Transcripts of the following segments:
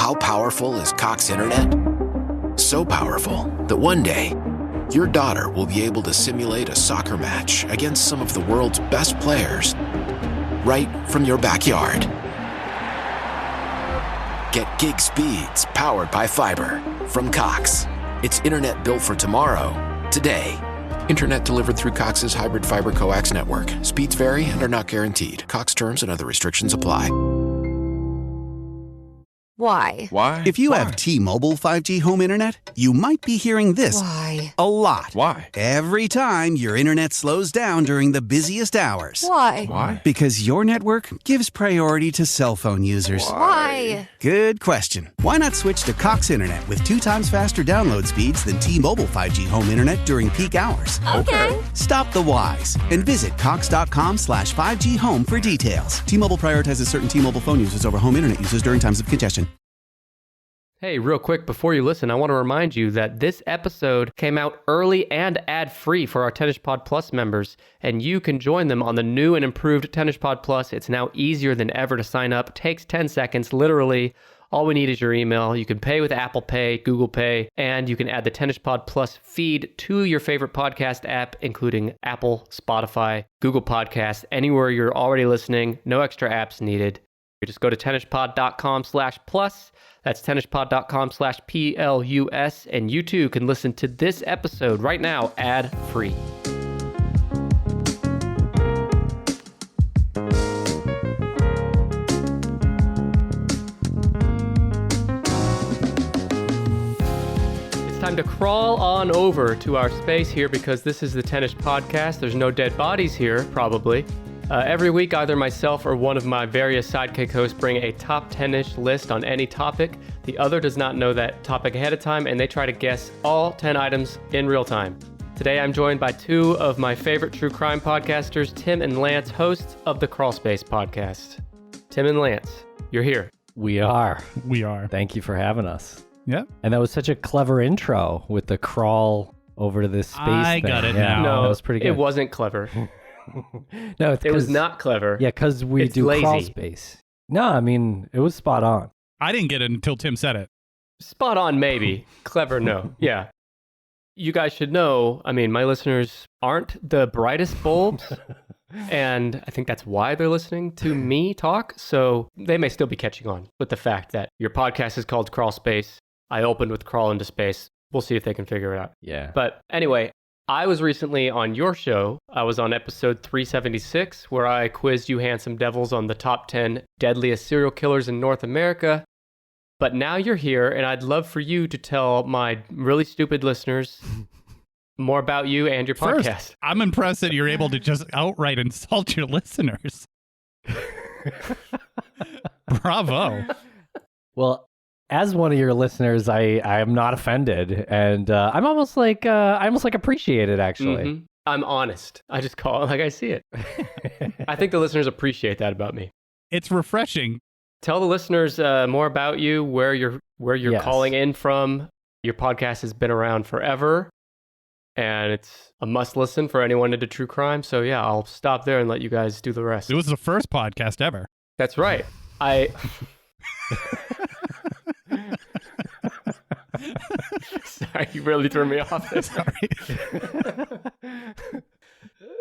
How powerful is Cox Internet? So powerful that one day, your daughter will be able to simulate a soccer match against some of the world's best players right from your backyard. Get gig speeds powered by fiber from Cox. It's internet built for tomorrow, today. Internet delivered through Cox's hybrid fiber coax network. Speeds vary and are not guaranteed. Cox terms and other restrictions apply. Why? Why? If you have T-Mobile 5G home internet, you might be hearing this Why? a lot. Why? Every time your internet slows down during the busiest hours. Why? Why? Because your network gives priority to cell phone users. Why? Good question. Why not switch to Cox Internet with 2 times faster download speeds than T-Mobile 5G home internet during peak hours? Okay. Stop the whys and visit cox.com/5G home for details. T-Mobile prioritizes certain T-Mobile phone users over home internet users during times of congestion. Hey, real quick, before you listen, I want to remind you that this episode came out early and ad-free for our Tennis Pod Plus members, and you can join them on the new and improved Tennis Pod Plus. It's now easier than ever to sign up. Takes 10 seconds, literally. All we need is your email. You can pay with Apple Pay, Google Pay, and you can add the Tennis Pod Plus feed to your favorite podcast app, including Apple, Spotify, Google Podcasts, anywhere you're already listening. No extra apps needed. You just go to tennispod.com/plus. That's tennispod.com/PLUS, and you too can listen to this episode right now ad-free. It's time to crawl on over to our space here because this is the Tennis Podcast. There's no dead bodies here, probably. Every week, either myself or one of my various sidekick hosts bring a top 10-ish list on any topic. The other does not know that topic ahead of time, and they try to guess all 10 items in real time. Today, I'm joined by 2 of my favorite true crime podcasters, Tim and Lance, hosts of the Crawlspace podcast. Tim and Lance, you're here. We are. Thank you for having us. Yep. And that was such a clever intro with the crawl over to this space I thing. got it Yeah, now. that was pretty good. It wasn't clever. No, It was not clever. Yeah, because we It's do lazy. crawl space. No, I mean, it was spot on. I didn't get it until Tim said it. Spot on, maybe. Clever, no. Yeah. You guys should know, I mean, my listeners aren't the brightest bulbs, and I think that's why they're listening to me talk. So they may still be catching on with the fact that your podcast is called Crawl Space. I opened with Crawl into Space. We'll see if they can figure it out. Yeah. But anyway, I was recently on your show. I was on episode 376, where I quizzed you handsome devils on the top 10 deadliest serial killers in North America. But now you're here, and I'd love for you to tell my really stupid listeners more about you and your First, podcast. I'm impressed that you're able to just outright insult your listeners. Bravo. Well, as one of your listeners, I am not offended, and I'm almost like appreciate it actually. Mhm. I'm honest. I just call it like I see it. I think the listeners appreciate that about me. It's refreshing. Tell the listeners more about you, where you're Yes. calling in from. Your podcast has been around forever, and it's a must listen for anyone into true crime. So yeah, I'll stop there and let you guys do the rest. It was the first podcast ever. That's right. Sorry, you really threw me off there. Sorry.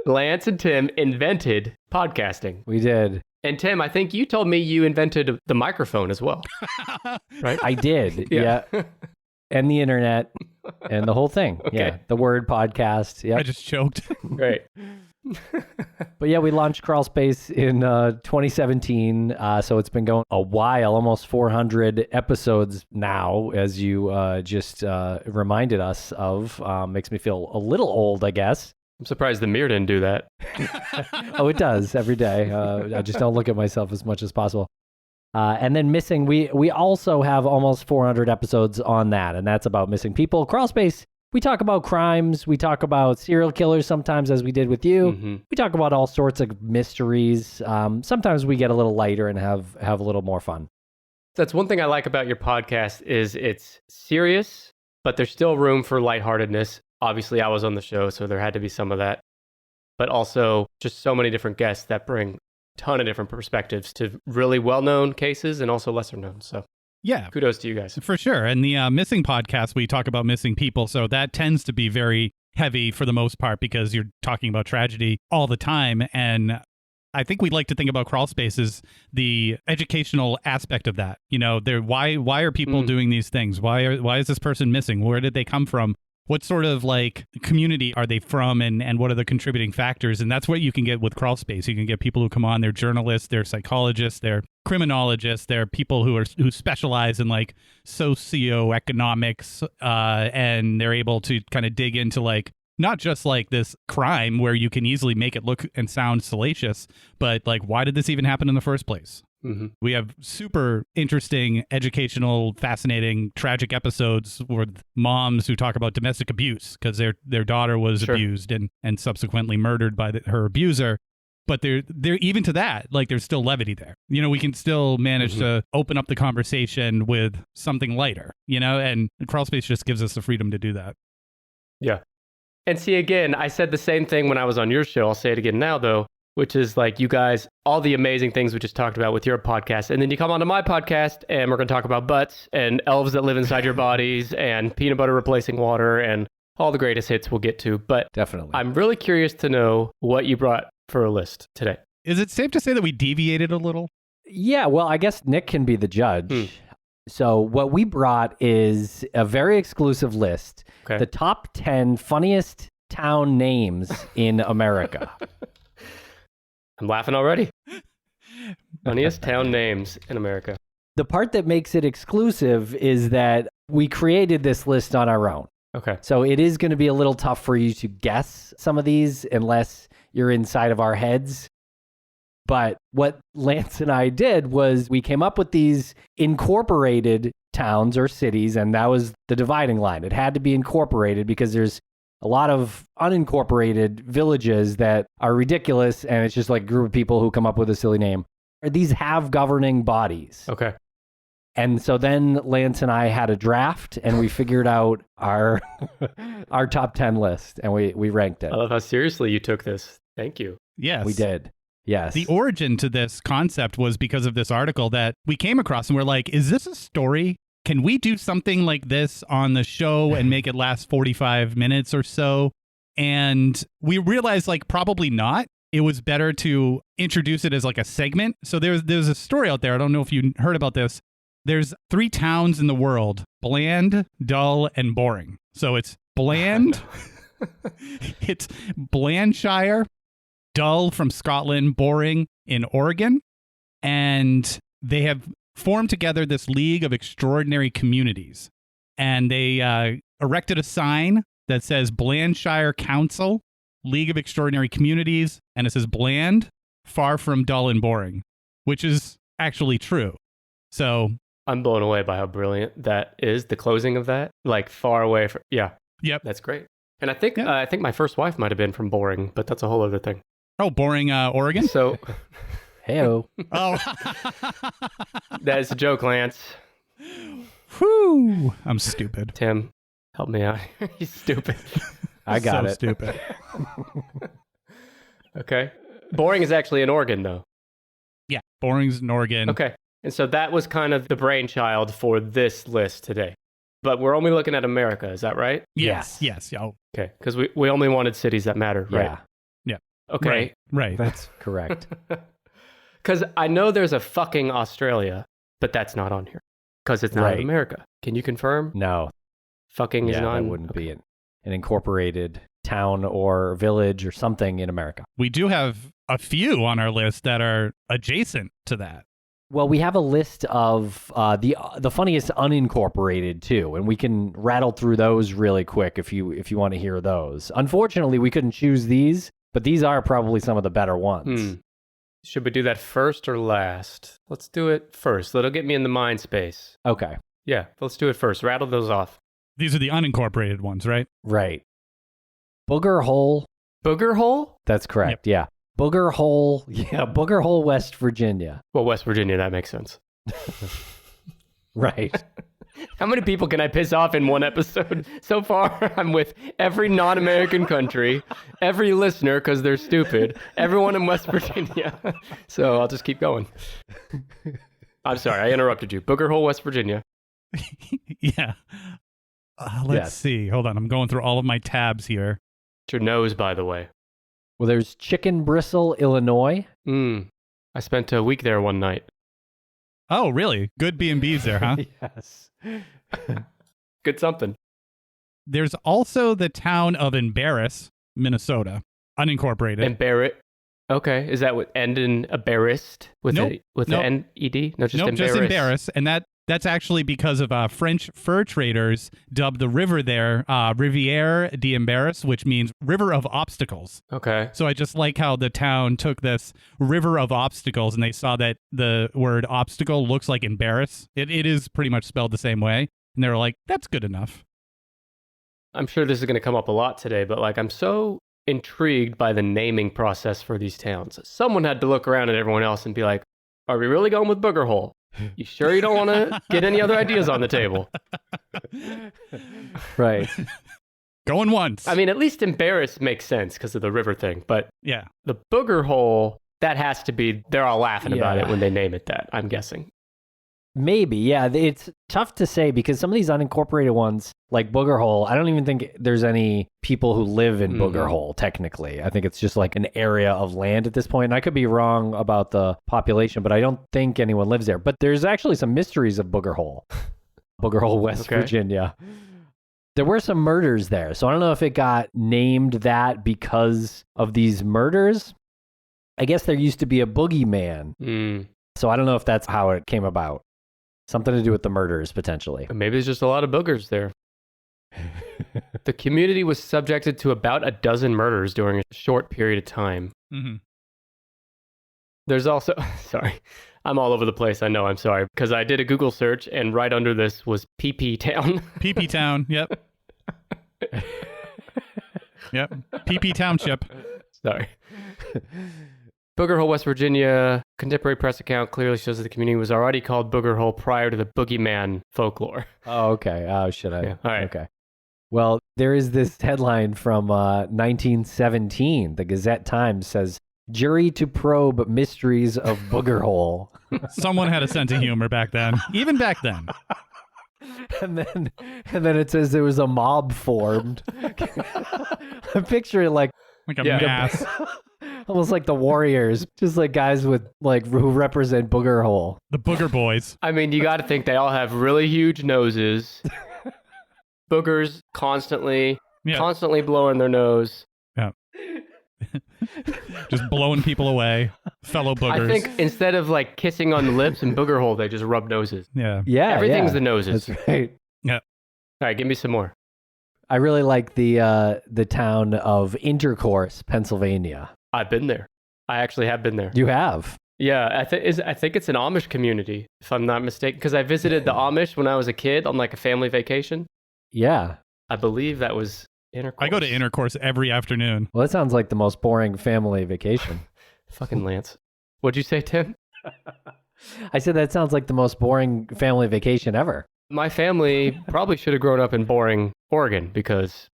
Lance and Tim invented podcasting. We did. And Tim, I think you told me you invented the microphone as well, right? I did. Yeah. Yeah. And the internet and the whole thing. Okay. Yeah. The word podcast. I Yeah. just choked. Great. But yeah, we launched Crawlspace in 2017. So it's been going a while, almost 400 episodes now, as you just reminded us of. Makes me feel a little old, I guess. I'm surprised the mirror didn't do that. Oh, it does every day. I just don't look at myself as much as possible. And then Missing, we also have almost 400 episodes on that, and that's about missing people. Crawlspace, we talk about crimes. We talk about serial killers sometimes, as we did with you. Mm-hmm. We talk about all sorts of mysteries. Sometimes we get a little lighter and have a little more fun. That's one thing I like about your podcast is it's serious, but there's still room for lightheartedness. Obviously, I was on the show, so there had to be some of that. But also just so many different guests that bring a ton of different perspectives to really well-known cases and also lesser known. So Yeah. Kudos to you guys. For sure. And the Missing podcast, we talk about missing people. So that tends to be very heavy for the most part because you're talking about tragedy all the time. And I think we'd like to think about Crawlspace as the educational aspect of that. You know, why are people doing these things? Why is this person missing? Where did they come from? What sort of like community are they from, and what are the contributing factors? And that's what you can get with Crawlspace. You can get people who come on, they're journalists, they're psychologists, they're criminologists, they're people who specialize in like socioeconomics, and they're able to kind of dig into like not just like this crime where you can easily make it look and sound salacious, but like why did this even happen in the first place? Mm-hmm. We have super interesting, educational, fascinating, tragic episodes with moms who talk about domestic abuse because their daughter was abused and subsequently murdered by her abuser. But they're even to that, like there's still levity there. You know, we can still manage to open up the conversation with something lighter, you know, and Crawlspace just gives us the freedom to do that. Yeah. And see, again, I said the same thing when I was on your show. I'll say it again now, though, which is like you guys, all the amazing things we just talked about with your podcast. And then you come onto my podcast and we're going to talk about butts and elves that live inside your bodies and peanut butter replacing water and all the greatest hits we'll get to. But definitely, I'm really curious to know what you brought for a list today. Is it safe to say that we deviated a little? Yeah, well, I guess Nick can be the judge. So what we brought is a very exclusive list. Okay. The top 10 funniest town names in America. I'm laughing already. Funniest town names in America. The part that makes it exclusive is that we created this list on our own. Okay. So it is going to be a little tough for you to guess some of these unless you're inside of our heads. But what Lance and I did was we came up with these incorporated towns or cities, and that was the dividing line. It had to be incorporated because there's a lot of unincorporated villages that are ridiculous, and it's just like a group of people who come up with a silly name. These have governing bodies. Okay. And so then Lance and I had a draft, and we figured out our our top 10 list, and we ranked it. I love how seriously you took this. Thank you. Yes. We did. Yes. The origin to this concept was because of this article that we came across, and we're like, is this a story? Can we do something like this on the show and make it last 45 minutes or so? And we realized like probably not. It was better to introduce it as like a segment. So there's a story out there. I don't know if you heard about this. There's 3 towns in the world: bland, dull, and boring. So it's bland. It's Blandshire, dull from Scotland, boring in Oregon. And they have formed together this League of Extraordinary Communities. And they erected a sign that says Blandshire Council, League of Extraordinary Communities. And it says bland, far from dull and boring, which is actually true. So I'm blown away by how brilliant that is. The closing of that, like far away from, yeah. Yep. That's great. And I think my first wife might have been from Boring, but that's a whole other thing. Oh, Boring, Oregon? So, Hey-o. Oh. That is a joke, Lance. Whew. I'm stupid. Tim, help me out. He's stupid. I got it. Stupid. Okay. Boring is actually in Oregon, though. Yeah, Boring's in Oregon. Okay. And so that was kind of the brainchild for this list today. But we're only looking at America, is that right? Yes. Oh. Okay. Because we only wanted cities that matter, right? Yeah. Okay. Right. That's correct. Because I know there's a fucking Australia, but that's not on here. Because it's not in America. Can you confirm? No. Fucking is not. That wouldn't be an incorporated town or village or something in America. We do have a few on our list that are adjacent to that. Well, we have a list of the funniest unincorporated too, and we can rattle through those really quick if you want to hear those. Unfortunately, we couldn't choose these, but these are probably some of the better ones. Should we do that first or last? Let's do it first. That'll get me in the mind space. Okay. Yeah, let's do it first. Rattle those off. These are the unincorporated ones, right? Right. Booger Hole. Booger Hole? That's correct. Yep. Yeah. Booger Hole. Yeah, Booger Hole, West Virginia. Well, West Virginia, that makes sense. Right. How many people can I piss off in one episode? So far, I'm with every non-American country, every listener because they're stupid, everyone in West Virginia. So I'll just keep going. I'm sorry, I interrupted you. Booger Hole, West Virginia. Yeah. Let's see. Hold on. I'm going through all of my tabs here. It's your nose, by the way. Well, there's Chicken Bristle, Illinois. I spent a week there one night. Oh, really? Good B&Bs there, huh? Yes. Good something. There's also the town of Embarrass, Minnesota, unincorporated. Embarrass. Okay, is that with end in embarrassed with Nope. the N-E-D? No, just Nope, embarrass. just Embarrass, and that's actually because of French fur traders dubbed the river there Rivière d'Embarras, which means river of obstacles. Okay. So I just like how the town took this river of obstacles and they saw that the word obstacle looks like embarrass. It is pretty much spelled the same way, and they were like, that's good enough. I'm sure this is going to come up a lot today, but like I'm so intrigued by the naming process for these towns. Someone had to look around at everyone else and be like, are we really going with Booger Hole? You sure you don't want to get any other ideas on the table? Right. Going once. I mean, at least embarrass makes sense because of the river thing, but yeah. the Booger Hole, that has to be, they're all laughing about Yeah. it when they name it that, I'm guessing. Maybe, yeah. It's tough to say because some of these unincorporated ones, like Booger Hole, I don't even think there's any people who live in Booger Hole, technically. I think it's just like an area of land at this point. And I could be wrong about the population, but I don't think anyone lives there. But there's actually some mysteries of Booger Hole. Booger Hole, West Virginia. There were some murders there. So I don't know if it got named that because of these murders. I guess there used to be a boogeyman. So I don't know if that's how it came about. Something to do with the murders, potentially. Maybe there's just a lot of boogers there. The community was subjected to about a dozen murders during a short period of time. Mm-hmm. There's also, sorry, I'm all over the place. I know, I'm sorry. Because I did a Google search and right under this was PP Town. PP Town, yep. Yep, PP Township. Sorry. Booger Hole, West Virginia, contemporary press account clearly shows that the community was already called Booger Hole prior to the boogeyman folklore. Oh, okay. Oh, should I? Yeah, all right. Okay. Well, there is this headline from 1917. The Gazette-Times says, "Jury to probe mysteries of Booger Hole." Someone had a sense of humor back then. Even back then. And then it says there was a mob formed. I'm picturing like a mass. almost like the Warriors, just like guys with like who represent Booger Hole. The Booger Boys. I mean, you got to think they all have really huge noses. Boogers constantly blowing their nose. Yeah. Just blowing people away. Fellow boogers. I think instead of like kissing on the lips and Booger Hole, they just rub noses. Yeah. Yeah. Everything's the noses. That's right. Yeah. All right, give me some more. I really like the town of Intercourse, Pennsylvania. I've been there. I actually have been there. You have? Yeah, I think it's an Amish community, if I'm not mistaken, because I visited the Amish when I was a kid on like a family vacation. Yeah. I believe that was Intercourse. I go to Intercourse every afternoon. Well, that sounds like the most boring family vacation. Fucking Lance. What'd you say, Tim? I said that sounds like the most boring family vacation ever. My family probably should have grown up in boring Oregon because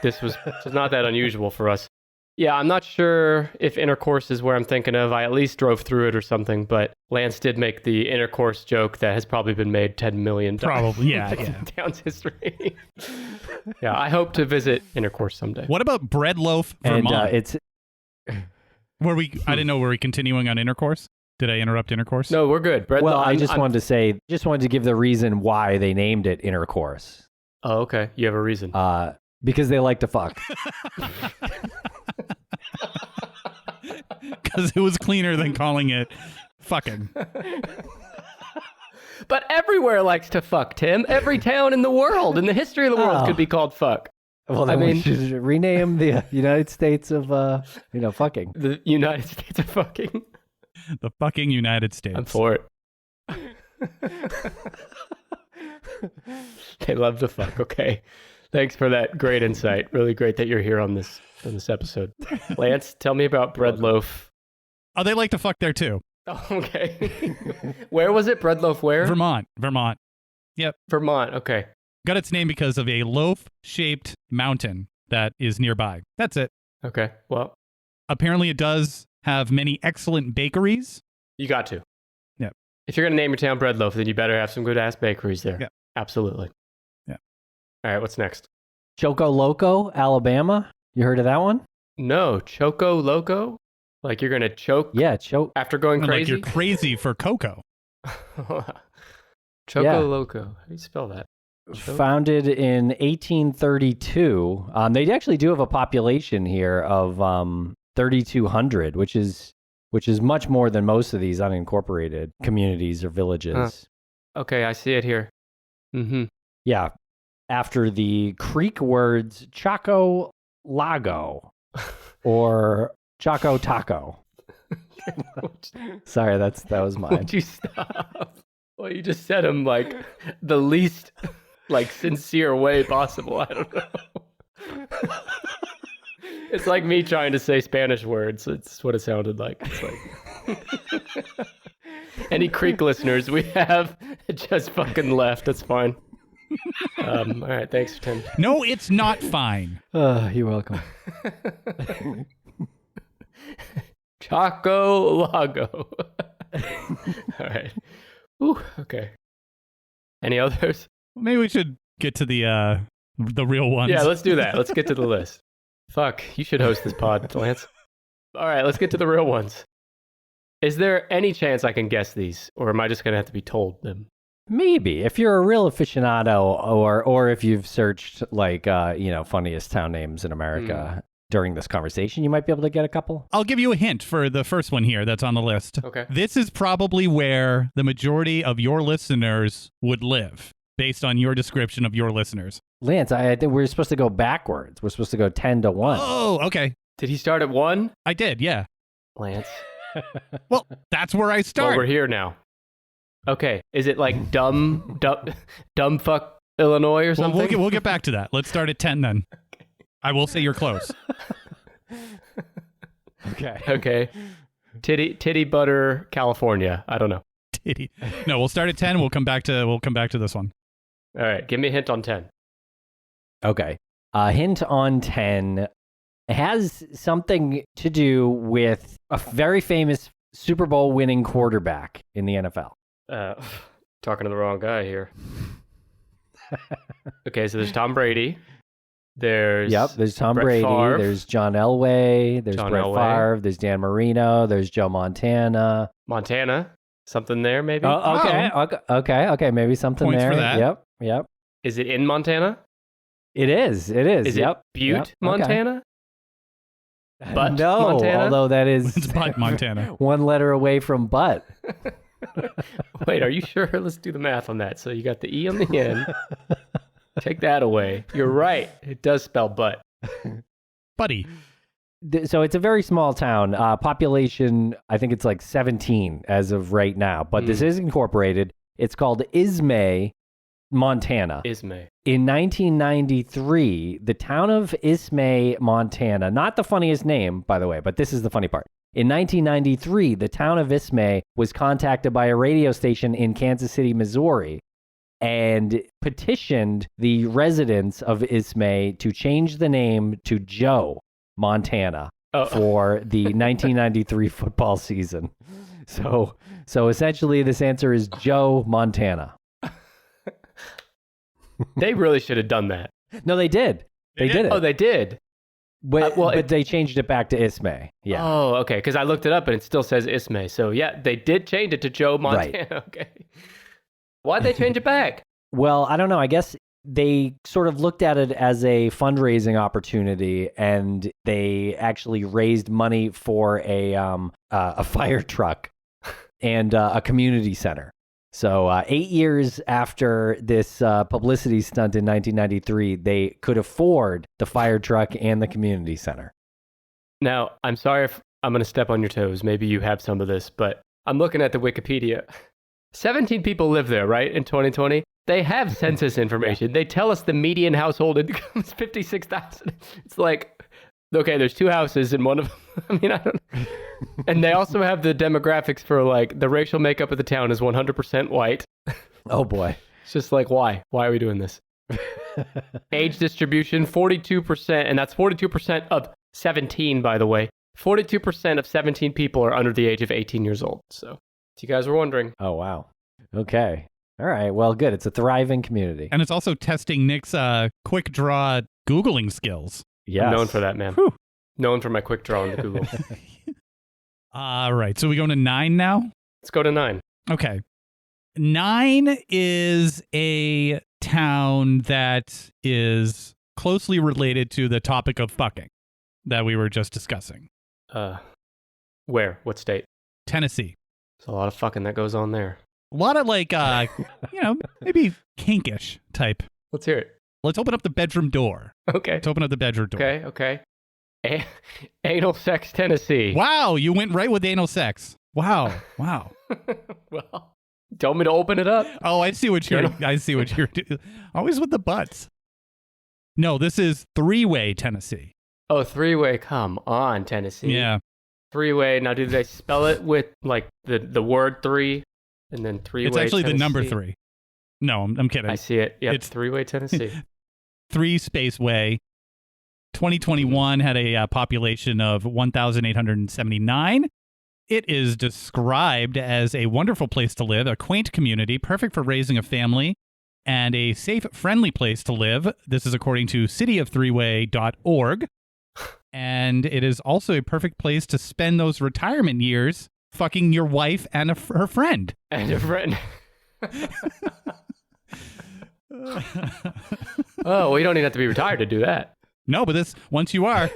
this was not that unusual for us. Yeah, I'm not sure if Intercourse is where I'm thinking of. I at least drove through it or something, but Lance did make the Intercourse joke that has probably been made 10 million times. Probably, yeah. in town's history. Yeah, I hope to visit Intercourse someday. What about Breadloaf, Vermont? And it's... I didn't know, were we continuing on Intercourse? Did I interrupt Intercourse? No, we're good. Well, I just wanted to give the reason why they named it Intercourse. Oh, okay. You have a reason. Because they like to fuck. Because it was cleaner than calling it fucking. But everywhere likes to fuck, Tim. Every town in the world, in the history of the world, could be called fuck. Well, then we should rename the United States of, fucking. The United States of fucking. The fucking United States. I'm for it. They love to fuck. Okay. Thanks for that great insight. Really great that you're here on this episode. Lance, tell me about Breadloaf. Oh, they like to fuck there too. Oh, okay. Where was it? Breadloaf where? Vermont. Yep. Vermont. Okay. Got its name because of a loaf-shaped mountain that is nearby. That's it. Okay. Well, apparently it does have many excellent bakeries. You got to. Yeah. If you're going to name your town Bread Loaf, then you better have some good-ass bakeries there. Yeah. Absolutely. Yeah. All right, what's next? Choco Loco, Alabama. You heard of that one? No, Choco Loco? Like you're going to choke Yeah, after going Like crazy? you're crazy for cocoa. Choco Yeah. Loco. How do you spell that? Founded in 1832. They actually do have a population here of 3,200, which is much more than most of these unincorporated communities or villages. Okay, I see it here. Mm-hmm. Yeah, after the Creek words Chaco Lago or Chaco Taco. Sorry, that was mine. Would you stop? Well, you just said them like the least sincere way possible. I don't know. It's like me trying to say Spanish words. It's what it sounded like. It's like any Creek listeners we have just fucking left. That's fine. All right, thanks for 10. No, it's not fine. You're welcome. Chaco Lago. All right. Ooh, okay. Any others? Maybe we should get to the real ones. Yeah, let's do that. Let's get to the list. Fuck, you should host this pod, Lance. All right, let's get to the real ones. Is there any chance I can guess these, or am I just going to have to be told them? Maybe if you're a real aficionado, or if you've searched funniest town names in America during this conversation, you might be able to get a couple. I'll give you a hint for the first one here that's on the list. Okay. This is probably where the majority of your listeners would live, based on your description of your listeners. Lance, I think we're supposed to go backwards. We're supposed to go 10 to 1. Oh, okay. Did he start at 1? I did, yeah. Lance. Well, that's where I start. Well, we're here now. Okay. Is it like dumb fuck Illinois or something? We'll get back to that. Let's start at 10 then. Okay. I will say you're close. Okay. Titty butter, California. I don't know. Titty. No, we'll start at 10. We'll come back to this one. All right. Give me a hint on 10. Okay. Hint on 10 has something to do with a very famous Super Bowl winning quarterback in the NFL. Talking to the wrong guy here. Okay, so there's Tom Brady. There's Tom Brett Brady. Favre. There's John Elway. There's Brett Favre. There's Dan Marino. There's Joe Montana. Montana? Something there, maybe? Okay. Maybe something Points there. for that. Yep. Is it in Montana? It is. Is it Butte, Montana? Butt, no, Montana? although that is It's Butt, Montana. one letter away from butt. Wait, are you sure? Let's do the math on that. So you got the E on the end. Take that away. You're right. It does spell butt. Buddy. So it's a very small town. Population, I think it's like 17 as of right now. But this is incorporated. It's called Ismay, Montana. Ismay. In 1993, the town of Ismay, Montana, not the funniest name, by the way, but this is the funny part. In 1993, the town of Ismay was contacted by a radio station in Kansas City, Missouri, and petitioned the residents of Ismay to change the name to Joe, Montana, for the 1993 football season. So essentially, this answer is Joe, Montana. They really should have done that. No, they did. They did it. Oh, they did? But they changed it back to Ismay. Yeah. Oh, okay. Because I looked it up and it still says Ismay. So yeah, they did change it to Joe Montana. Right. Okay. Why'd they change it back? Well, I don't know. I guess they sort of looked at it as a fundraising opportunity, and they actually raised money for a fire truck and a community center. So 8 years after this publicity stunt in 1993, they could afford the fire truck and the community center. Now, I'm sorry if I'm going to step on your toes. Maybe you have some of this, but I'm looking at the Wikipedia. 17 people live there, right, in 2020? They have census information. They tell us the median household income is 56,000. It's like, okay, there's 2 houses and one of them, I mean, I don't know. And they also have the demographics for like the racial makeup of the town is 100% white. Oh boy. It's just like, why? Why are we doing this? Age distribution, 42%, and that's 42% of 17, by the way. 42% of 17 people are under the age of 18 years old. So you guys were wondering. Oh, wow. Okay. All right. Well, good. It's a thriving community. And it's also testing Nick's quick draw Googling skills. Yes. I'm known for that, man. Whew. Known for my quick draw on the Google. All right. So we going to 9 now? Let's go to 9. Okay. 9 is a town that is closely related to the topic of fucking that we were just discussing. Where? What state? Tennessee. There's a lot of fucking that goes on there. A lot of maybe kinkish type. Let's hear it. Let's open up the bedroom door. Okay. Let's open up the bedroom door. Okay. Anal sex, Tennessee. Wow, you went right with anal sex. Wow. Well, tell me to open it up. Oh, I see what you're doing. Always with the butts. No, this is three-way Tennessee. Oh, three-way. Come on, Tennessee. Yeah. Three-way. Now, do they spell it with like the word 3 and then three-way? It's actually Tennessee? the number 3. No, I'm kidding. I see it. Yep, It's three-way Tennessee. 3 space way. 2021 had a population of 1,879. It is described as a wonderful place to live, a quaint community, perfect for raising a family, and a safe, friendly place to live. This is according to cityofthreeway.org. And it is also a perfect place to spend those retirement years fucking your wife and her friend. And a friend. Oh, well, you don't even have to be retired to do that. No, but once you are,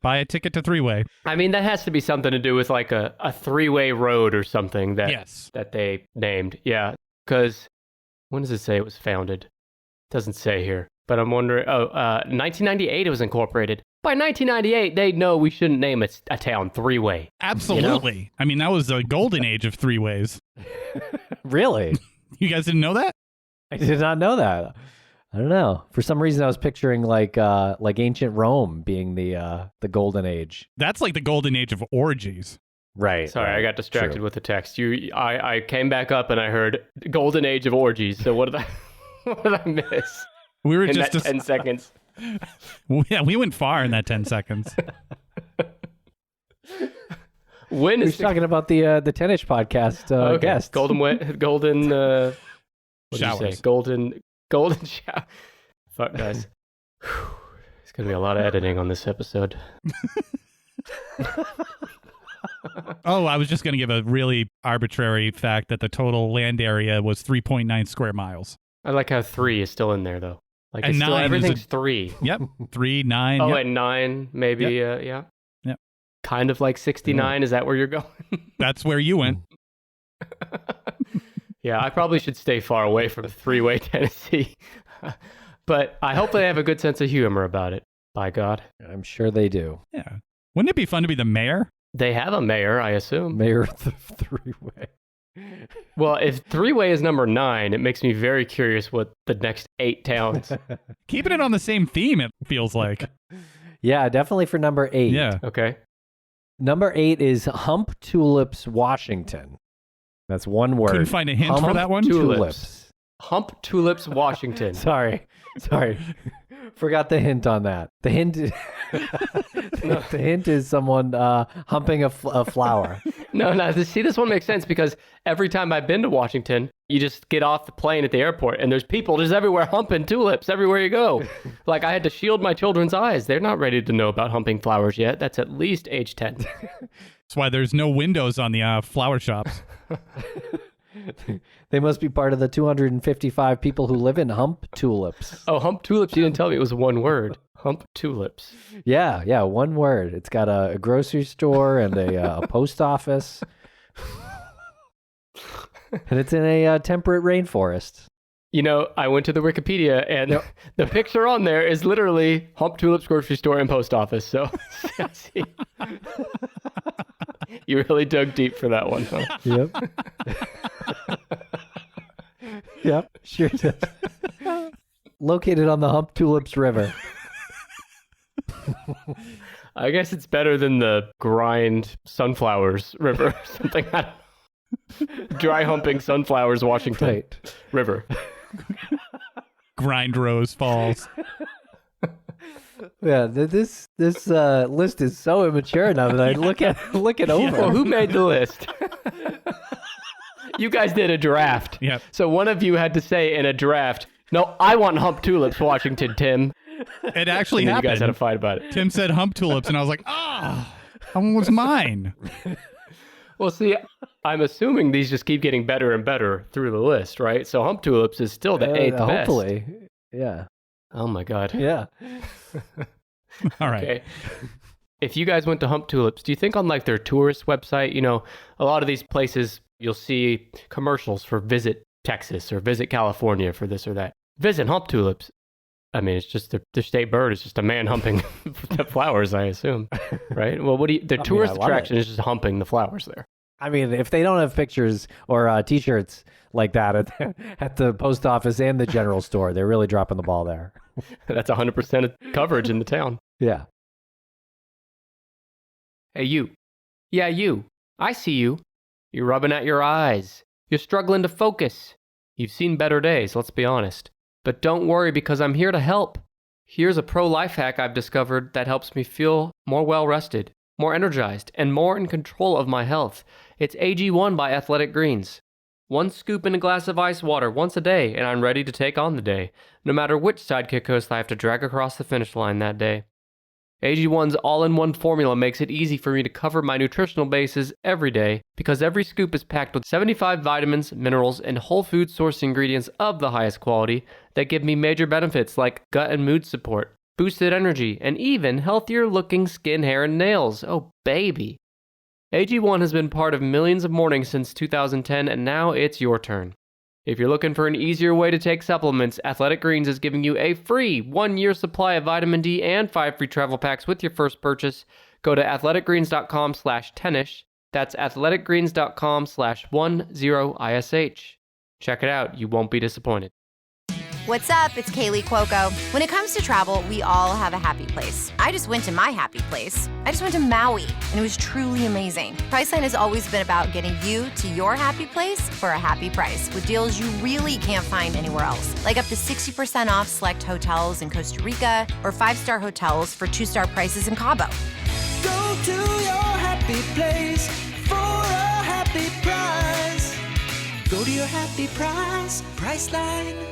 buy a ticket to three-way. I mean, that has to be something to do with like a three-way road or something that they named. Yeah, because when does it say it was founded? Doesn't say here. But I'm wondering, 1998 it was incorporated. By 1998, they know we shouldn't name a town three-way. Absolutely. You know? I mean, that was the golden age of three-ways. Really? You guys didn't know that? I did not know that. I don't know. For some reason, I was picturing like ancient Rome being the golden age. That's like the golden age of orgies. Right. Sorry, right. I got distracted True. with the text. I came back up and I heard golden age of orgies. So what did I miss? We were in just that 10 seconds. Yeah, we went far in that 10 seconds. When We're is talking about the tennis podcast guests. golden what did you Showers. say? Golden shower. Fuck, guys. It's gonna be a lot of editing on this episode. Oh, I was just going to give a really arbitrary fact that the total land area was 3.9 square miles. I like how 3 is still in there though. Like And it's still, 9 is everything's 3. Yep. 3, 9. Oh, yep. and 9 maybe. Yeah. Yep. Kind of like 69. Is that where you're going? That's where you went. Yeah, I probably should stay far away from three-way Tennessee. But I hope they have a good sense of humor about it. By God. I'm sure they do. Yeah. Wouldn't it be fun to be the mayor? They have a mayor, I assume. Mayor of the three-way. Well, if three-way is number 9, it makes me very curious what the next 8 towns. Keeping it on the same theme, it feels like. Yeah, definitely for number 8. Yeah. Okay. Number 8 is Hump Tulips, Washington. That's one word. Couldn't find a hint Hump for that one? Tulips. Hump Tulips, Washington. Sorry. Forgot the hint on that. The hint the hint is someone humping a flower. No. See, this one makes sense because every time I've been to Washington, you just get off the plane at the airport and there's people just everywhere humping tulips everywhere you go. Like I had to shield my children's eyes. They're not ready to know about humping flowers yet. That's at least age 10. That's why there's no windows on the flower shops. They must be part of the 255 people who live in Hump Tulips. Oh, Hump Tulips. You didn't tell me it was one word. Hump Tulips. Yeah, one word. It's got a grocery store and a post office. And it's in a temperate rainforest. You know, I went to the Wikipedia and the picture on there is literally Hump Tulips grocery store and post office. So, see. You really dug deep for that one, huh? Yep. Yep, sure does. Located on the Hump Tulips River. I guess it's better than the Grind Sunflowers River or something. Dry humping sunflowers, Washington Right. River. Grind Rose Falls. Yeah, this list is so immature now that I look it over. Well, who made the list? You guys did a draft. Yep. So one of you had to say in a draft, no, I want hump tulips, Washington, Tim. It actually And then happened. you guys had a fight about it. Tim said hump tulips, and I was like, that one was mine. Well, see, I'm assuming these just keep getting better and better through the list, right? So hump tulips is still the eighth best. Hopefully. Yeah. Oh, my God. Yeah. All right. Okay. If you guys went to hump tulips, do you think on like their tourist website, a lot of these places, you'll see commercials for Visit Texas or Visit California for this or that. Visit hump tulips. I mean, it's just the state bird is just a man humping the flowers, I assume, right? Well, the tourist attraction is just humping the flowers there. I mean, if they don't have pictures or T-shirts like that at the post office and the general store, they're really dropping the ball there. That's 100% of coverage in the town. Yeah. Hey, you. Yeah, you. I see you. You're rubbing at your eyes. You're struggling to focus. You've seen better days, let's be honest. But don't worry because I'm here to help. Here's a pro life hack I've discovered that helps me feel more well-rested, more energized, and more in control of my health. It's AG1 by Athletic Greens. 1 scoop in a glass of ice water once a day, and I'm ready to take on the day, no matter which sidekick host I have to drag across the finish line that day. AG1's all-in-one formula makes it easy for me to cover my nutritional bases every day because every scoop is packed with 75 vitamins, minerals, and whole food source ingredients of the highest quality that give me major benefits like gut and mood support, boosted energy, and even healthier-looking skin, hair, and nails. Oh, baby. AG1 has been part of millions of mornings since 2010, and now it's your turn. If you're looking for an easier way to take supplements, Athletic Greens is giving you a free 1-year supply of vitamin D and 5 free travel packs with your first purchase. Go to athleticgreens.com/tennis. That's athleticgreens.com/10ish. Check it out. You won't be disappointed. What's up? It's Kaylee Cuoco. When it comes to travel, we all have a happy place. I just went to my happy place. I just went to Maui, and it was truly amazing. Priceline has always been about getting you to your happy place for a happy price with deals you really can't find anywhere else. Like up to 60% off select hotels in Costa Rica or 5-star hotels for 2-star prices in Cabo. Go to your happy place for a happy price. Go to your happy price, Priceline.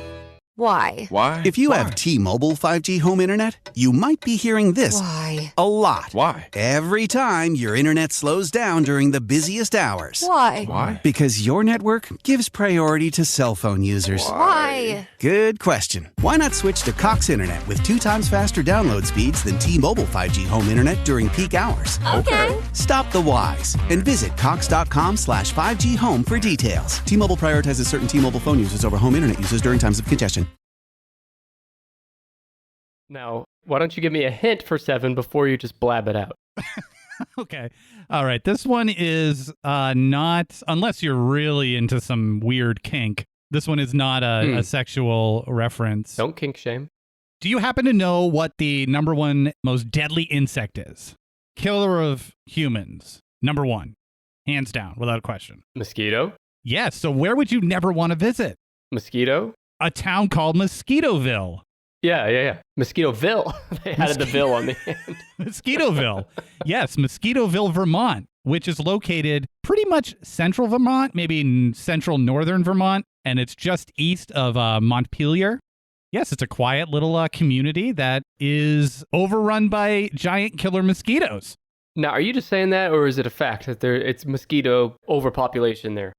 Why? If you have T-Mobile 5G home internet, you might be hearing this Why? a lot. Why? Every time your internet slows down during the busiest hours. Why? Because your network gives priority to cell phone users. Why? Good question. Why not switch to Cox Internet with 2 times faster download speeds than T-Mobile 5G home internet during peak hours? Okay. Stop the whys and visit cox.com/5G home for details. T-Mobile prioritizes certain T-Mobile phone users over home internet users during times of congestion. Now, why don't you give me a hint for 7 before you just blab it out? Okay. All right. This one is not, unless you're really into some weird kink, this one is not a sexual reference. Don't kink shame. Do you happen to know what the number 1 most deadly insect is? Killer of humans. Number 1. Hands down, without a question. Mosquito? Yes. So where would you never want to visit? Mosquito? A town called Mosquitoville. Yeah. Mosquitoville. They added the Ville on the end. Mosquitoville. Yes, Mosquitoville, Vermont, which is located pretty much central Vermont, maybe central northern Vermont, and it's just east of Montpelier. Yes, it's a quiet little community that is overrun by giant killer mosquitoes. Now, are you just saying that, or is it a fact that it's mosquito overpopulation there?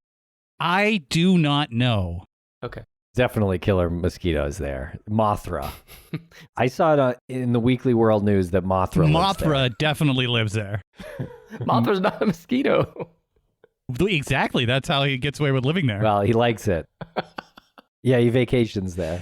I do not know. Okay. Definitely killer mosquitoes there. Mothra. I saw it in the Weekly World News that Mothra lives there. Mothra definitely lives there. Mothra's not a mosquito. Exactly. That's how he gets away with living there. Well, he likes it. Yeah, he vacations there.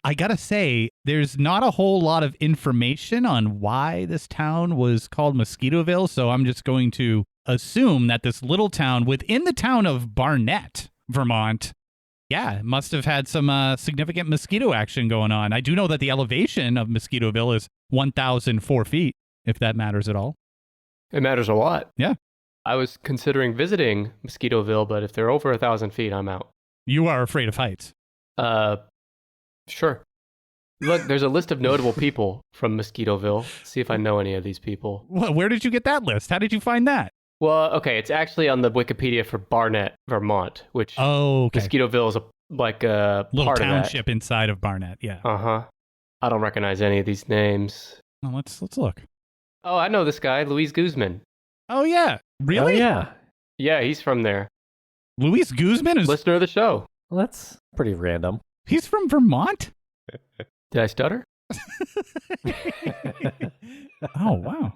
I gotta say, there's not a whole lot of information on why this town was called Mosquitoville, so I'm just going to assume that this little town within the town of Barnett, Vermont, yeah, must have had some significant mosquito action going on. I do know that the elevation of Mosquitoville is 1,004 feet, if that matters at all. It matters a lot. Yeah. I was considering visiting Mosquitoville, but if they're over 1,000 feet, I'm out. You are afraid of heights. Sure. Look, there's a list of notable people from Mosquitoville. See if I know any of these people. Where did you get that list? How did you find that? Well, okay, it's actually on the Wikipedia for Barnet, Vermont, which Okay. Mosquitoville is a Little part township of that. inside of Barnet. Yeah. Uh-huh. I don't recognize any of these names. Well, let's look. Oh, I know this guy, Luis Guzman. Oh yeah. Really? Oh, yeah. Yeah, he's from there. Luis Guzman is. Listener of the show. Well, that's pretty random. He's from Vermont. Did I stutter? Oh wow.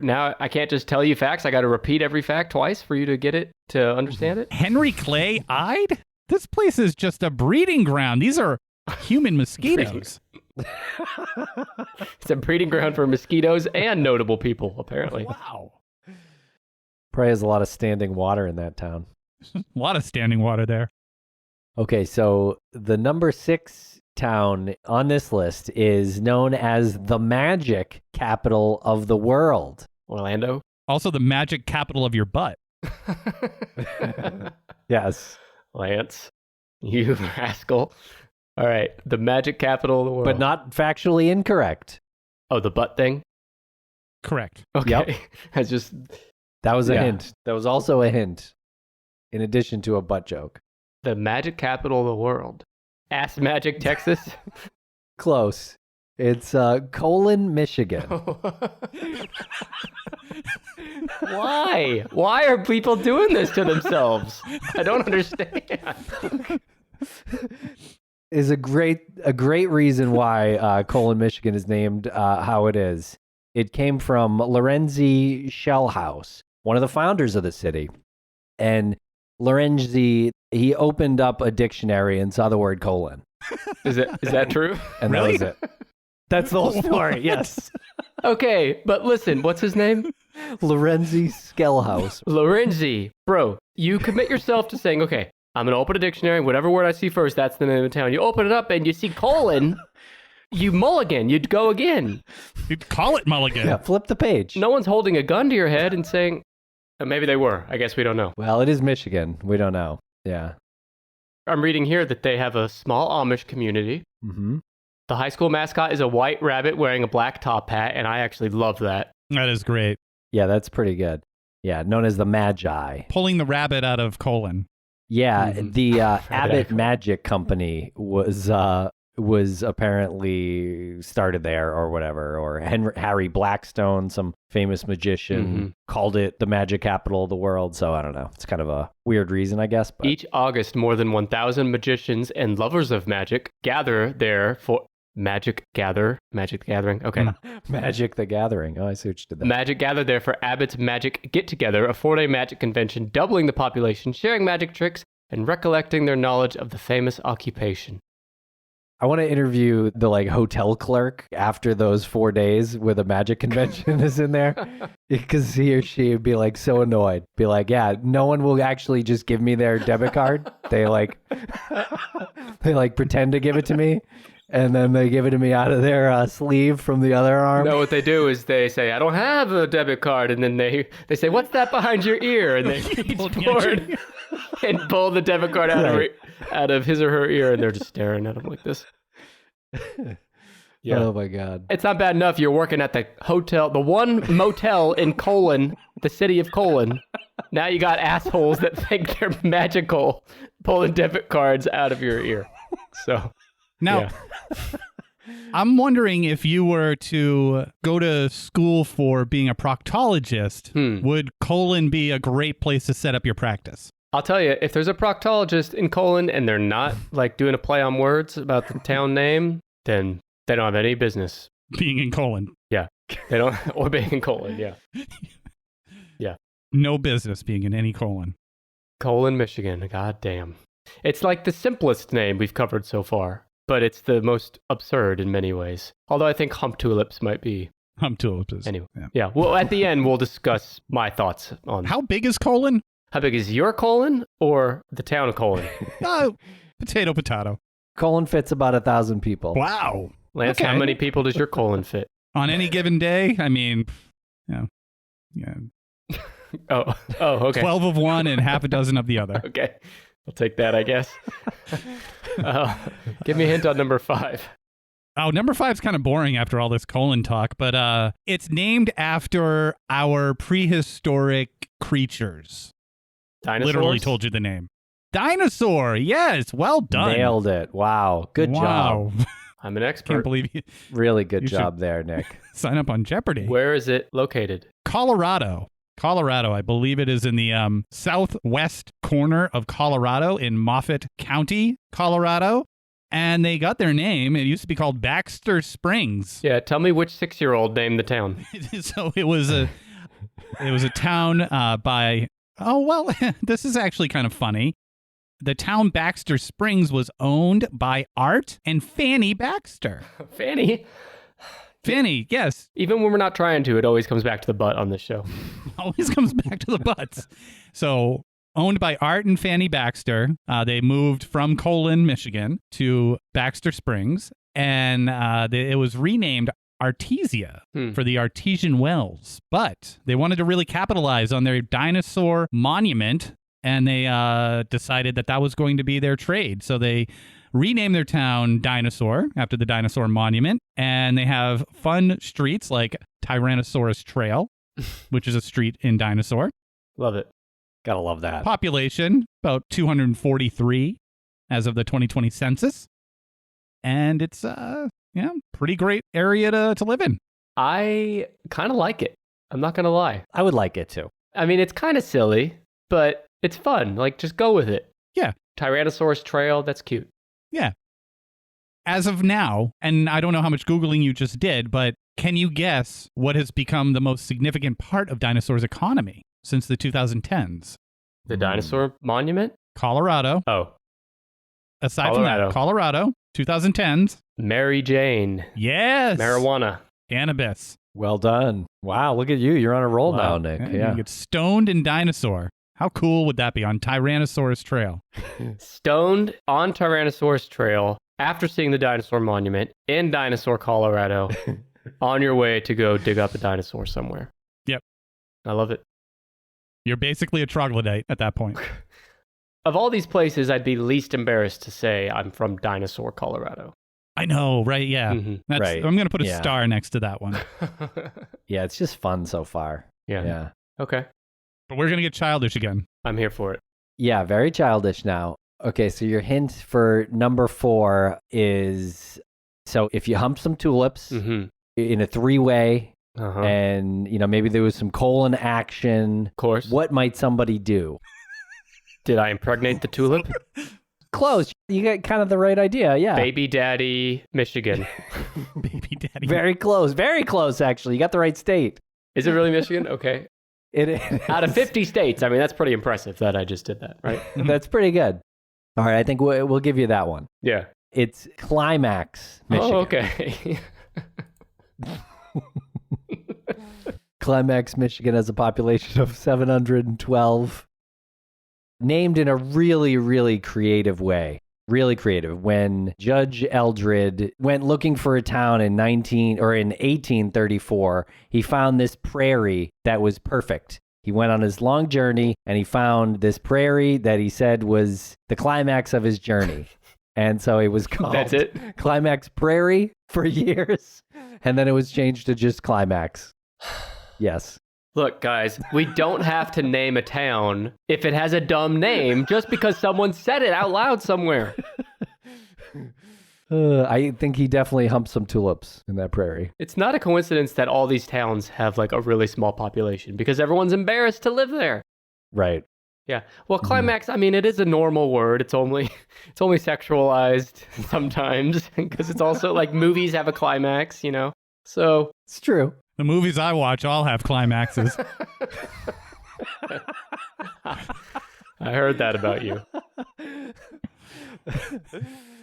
Now I can't just tell you facts. I got to repeat every fact twice for you to get it, to understand it. Henry Clay Ide? This place is just a breeding ground. These are human mosquitoes. It's a breeding ground for mosquitoes and notable people, apparently. Wow. Probably has a lot of standing water in that town. A lot of standing water there. Okay, so the number 6 town on this list is known as the magic capital of the world. Orlando? Also the magic capital of your butt. Yes. Lance, you rascal. All right, the magic capital of the world. But not factually incorrect. Oh, the butt thing? Correct. Okay. Yep. I just... That was a Yeah. hint. That was also a hint, in addition to a butt joke. The magic capital of the world. Ass Magic, Texas? Close. It's Colon, Michigan. Why? Why are people doing this to themselves? I don't understand. Is a great reason why Colon, Michigan is named how it is. It came from Lorenzi Shellhouse, one of the founders of the city. And Lorenzi, he opened up a dictionary and saw the word colon. Is that true? And Really? that was it. That's the whole story, yes. Okay, but listen, what's his name? Lorenzi Skellhouse. Lorenzi. Bro, you commit yourself to saying, okay, I'm going to open a dictionary. Whatever word I see first, that's the name of the town. You open it up and you see colon, you mulligan. You'd go again. You'd call it Mulligan. Yeah, flip the page. No one's holding a gun to your head and saying, maybe they were. I guess we don't know. Well, it is Michigan. We don't know. Yeah. I'm reading here that they have a small Amish community. Mm-hmm. The high school mascot is a white rabbit wearing a black top hat, and I actually love that. That is great. Yeah, that's pretty good. Yeah, known as the Magi. Pulling the rabbit out of colon. Yeah, Mhm. the Abbott Magic Company was apparently started there or whatever, or Harry Blackstone, some famous magician, called it the magic capital of the world. So I don't know. It's kind of a weird reason, I guess. But Each August, more than 1,000 magicians and lovers of magic gather there for Magic the Gathering. Okay. Magic the Gathering. Oh, I see what you did there. Magic gathered there for Abbott's Magic Get-Together, a 4-day magic convention doubling the population, sharing magic tricks, and recollecting their knowledge of the famous occupation. I want to interview the hotel clerk after those 4 days where the magic convention is in there, because he or she would be so annoyed. Be like, yeah, no one will actually just give me their debit card. They they pretend to give it to me, and then they give it to me out of their sleeve from the other arm. No, what they do is they say, I don't have a debit card. And then they say, what's that behind your ear? And they reach forward and pull the debit card out of his or her ear. And they're just staring at him like this. Yeah. Oh, my God. It's not bad enough you're working at the hotel, the one motel in Colon, the city of Colon. Now you got assholes that think they're magical pulling debit cards out of your ear. So, Now, yeah. I'm wondering if you were to go to school for being a proctologist, would colon be a great place to set up your practice? I'll tell you, if there's a proctologist in Colon and they're not doing a play on words about the town name, then they don't have any business Being in colon. Yeah. They don't, or being in Colon. Yeah. Yeah. No business being in any colon. Colon, Michigan. God damn. It's the simplest name we've covered so far, but it's the most absurd in many ways. Although I think hump tulips might be. Hump tulips. Anyway. Yeah. Yeah. Well, at the end, we'll discuss my thoughts on How big is colon? how big is your colon or the town of Colon? Potato. Colon fits about 1,000 people. Wow. Lance, Okay. how many people does your colon fit? On any given day, I mean, yeah. Oh, okay. 12 of one and half a dozen of the other. Okay. I'll take that, I guess. Give me a hint on number 5. Oh, number 5's kind of boring after all this colon talk, but it's named after our prehistoric creatures. Dinosaurs? Literally told you the name. Dinosaur. Yes. Well done. Nailed it. Wow. Good job. I'm an expert. Can't believe you. Really good You job should- there, Nick. Sign up on Jeopardy. Where is it located? Colorado. I believe it is in the southwest corner of Colorado in Moffat County, Colorado. And they got their name. It used to be called Baxter Springs. Yeah, tell me which 6-year-old named the town. So it was a town by. Oh well, this is actually kind of funny. The town Baxter Springs was owned by Art and Fanny Baxter. Fanny? Fanny, yes. Even when we're not trying to, it always comes back to the butt on this show. Always comes back to the butts. So, owned by Art and Fanny Baxter, they moved from Colon, Michigan to Baxter Springs, and it was renamed Artesia for the artesian wells. But they wanted to really capitalize on their dinosaur monument, and they decided that was going to be their trade. So they renamed their town Dinosaur after the dinosaur monument, and they have fun streets like Tyrannosaurus Trail, which is a street in Dinosaur. Love it. Gotta love that. Population, about 243 as of the 2020 census. And it's pretty great area to live in. I kind of like it. I'm not going to lie. I would like it too. I mean, it's kind of silly, but it's fun. Like, just go with it. Yeah. Tyrannosaurus Trail, that's cute. Yeah. As of now, and I don't know how much Googling you just did, but can you guess what has become the most significant part of dinosaurs' economy since the 2010s? The dinosaur monument? Colorado. Oh. Aside from that, Colorado, 2010s. Mary Jane. Yes. Marijuana. Cannabis. Well done. Wow, look at you. You're on a roll now, Nick. You get stoned in Dinosaur. How cool would that be on Tyrannosaurus Trail? Stoned on Tyrannosaurus Trail after seeing the dinosaur monument in Dinosaur, Colorado, on your way to go dig up a dinosaur somewhere. Yep. I love it. You're basically a troglodyte at that point. Of all these places, I'd be least embarrassed to say I'm from Dinosaur, Colorado. I know, right? Yeah. Mm-hmm. Right. I'm going to put a star next to that one. Yeah, it's just fun so far. Yeah. Okay. But we're going to get childish again. I'm here for it. Yeah, very childish now. Okay, so your hint for number 4 is, so if you hump some tulips in a 3-way, and, maybe there was some colon action. Of course. What might somebody do? Did I impregnate the tulip? Close. You got kind of the right idea, yeah. Baby Daddy, Michigan. Baby Daddy. Very close, actually. You got the right state. Is it really Michigan? Okay. It is. Out of 50 states, I mean, that's pretty impressive that I just did that, right? That's pretty good. All right, I think we'll give you that one. Yeah. It's Climax, Michigan. Oh, okay. Climax, Michigan has a population of 712. Named in a really, really creative way. Really creative. When Judge Eldred went looking for a town in 1834, he found this prairie that was perfect. He went on his long journey and he found this prairie that he said was the climax of his journey. And so it was called That's it? Climax Prairie for years. And then it was changed to just Climax. Yes. Look, guys, we don't have to name a town if it has a dumb name just because someone said it out loud somewhere. I think he definitely humped some tulips in that prairie. It's not a coincidence that all these towns have like a really small population because everyone's embarrassed to live there. Right. Yeah. Well, climax, I mean, it is a normal word. It's only sexualized sometimes because it's also like movies have a climax, So it's true. The movies I watch all have climaxes. I heard that about you.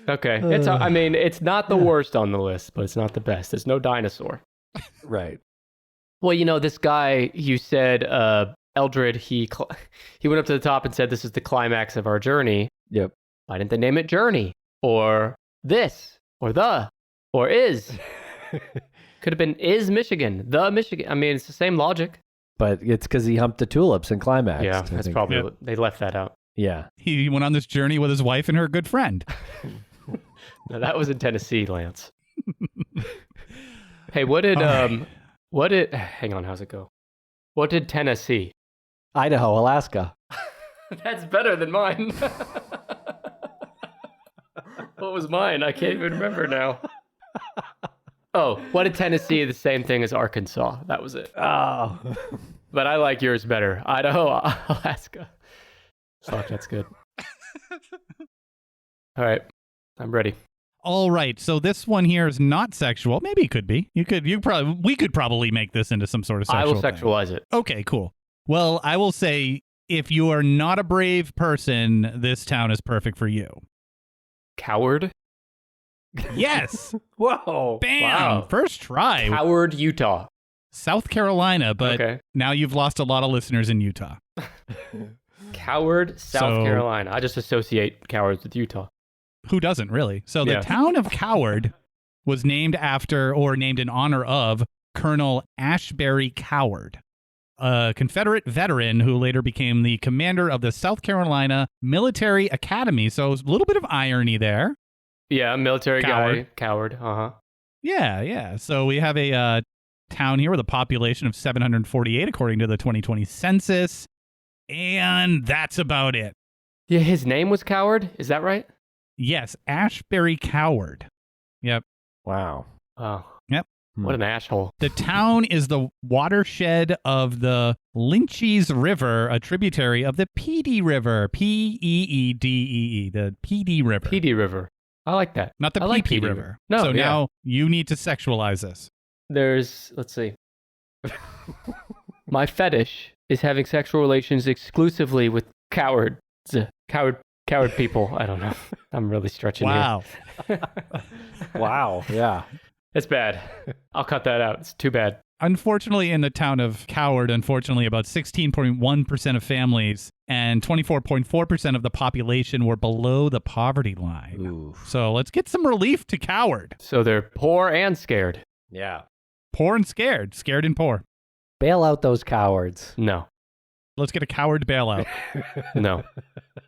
Okay. It's not the worst on the list, but it's not the best. There's no dinosaur. Right. Well, this guy, you said, Eldred, he went up to the top and said, this is the climax of our journey. Yep. Why didn't they name it Journey? Or this? Or the? Or is? Could have been is Michigan. The Michigan. I mean, it's the same logic. But it's because he humped the tulips in Climax. Yeah, that's probably they left that out. Yeah. He went on this journey with his wife and her good friend. No, that was in Tennessee, Lance. Hey, hang on, how's it go? What did Tennessee? Idaho, Alaska. That's better than mine. What was mine? I can't even remember now. Oh, what did Tennessee? The same thing as Arkansas. That was it. Oh. But I like yours better. Idaho, Alaska. Fuck, that's good. All right, I'm ready. All right, so this one here is not sexual. Maybe it could be. We could probably make this into some sort of sexual I will thing. sexualize it. Okay, cool. Well, I will say, if you are not a brave person, this town is perfect for you. Coward? Yes. Whoa. Bam. Wow. First try. Coward, Utah. South Carolina, but Okay. now you've lost a lot of listeners in Utah. Coward, South Carolina. I just associate cowards with Utah. Who doesn't, really? So the Yeah. town of Coward was named after or named in honor of Colonel Ashbury Coward, a Confederate veteran who later became the commander of the South Carolina Military Academy. So a little bit of irony there. Yeah, military Coward. guy. Coward. Uh-huh. Yeah. So we have a town here with a population of 748 according to the 2020 census. And that's about it. Yeah, his name was Coward. Is that right? Yes, Ashbury Coward. Yep. Wow. Wow. Yep. What an asshole. The town is the watershed of the Lynchies River, a tributary of the Peedee River. P-E-E-D-E-E, the Peedee River. Peedee River. I like that. Not the I like Pee-Pee Peedee River. No, So yeah. now you need to sexualize this. Let's see. My fetish is having sexual relations exclusively with coward people. I don't know. I'm really stretching Wow. here. Wow. Yeah. It's bad. I'll cut that out. It's too bad. Unfortunately, in the town of Coward, about 16.1% of families and 24.4% of the population were below the poverty line. Ooh. So let's get some relief to Coward. So they're poor and scared. Yeah. Poor and scared. Scared and poor. Bail out those cowards. No. Let's get a Coward bailout. No.